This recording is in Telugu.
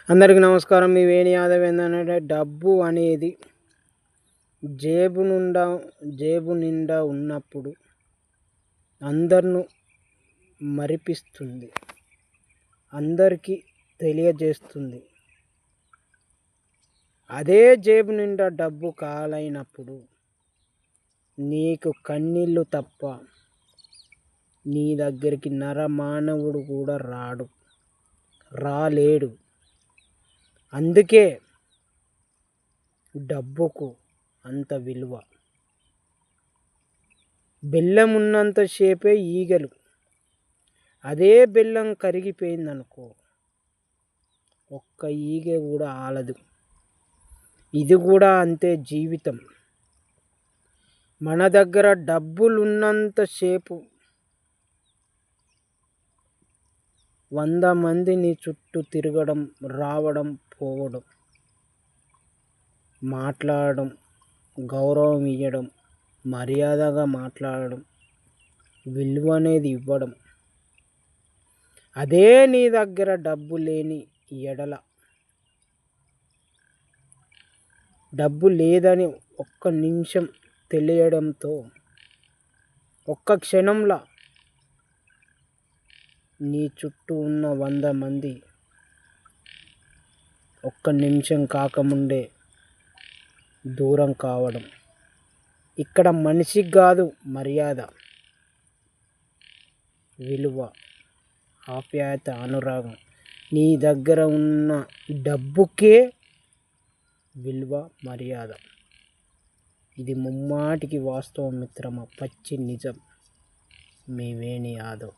అందరికీ నమస్కారం. మీ వేణి యాదవ్. ఏంటంటే డబ్బు అనేది జేబు నిండా ఉన్నప్పుడు అందరిని మరిపిస్తుంది, అందరికీ తెలియజేస్తుంది. అదే జేబు నిండా డబ్బు కాలైనప్పుడు నీకు కన్నీళ్ళు తప్ప నీ దగ్గరికి నరమానవుడు కూడా రాలేడు. అందుకే డబ్బుకు అంత విలువ. బెల్లం ఉన్నంతసేపే ఈగలు, అదే బెల్లం కరిగిపోయిందనుకో ఒక్క ఈగ కూడా ఆలదు. ఇది కూడా అంతే జీవితం. మన దగ్గర డబ్బులున్నంతసేపు 100 మంది నీ చుట్టూ తిరగడం, రావడం, పోవడం, మాట్లాడడం, గౌరవం ఇవ్వడం, మర్యాదగా మాట్లాడడం, విలువ అనేది ఇవ్వడం. అదే నీ దగ్గర డబ్బు లేని ఎడల, డబ్బు లేదని ఒక్క నిమిషం తెలియడంతో ఒక్క క్షణంలో నీ చుట్టూ ఉన్న 100 మంది ఒక్క నిమిషం కాకముందే దూరం కావడం. ఇక్కడ మనిషికి కాదు మర్యాద, విలువ, ఆప్యాయత, అనురాగం. నీ దగ్గర ఉన్న డబ్బుకే విలువ, మర్యాద. ఇది ముమ్మాటికి వాస్తవం మిత్రమా, పచ్చి నిజం. మీ వేణి యాదవ్.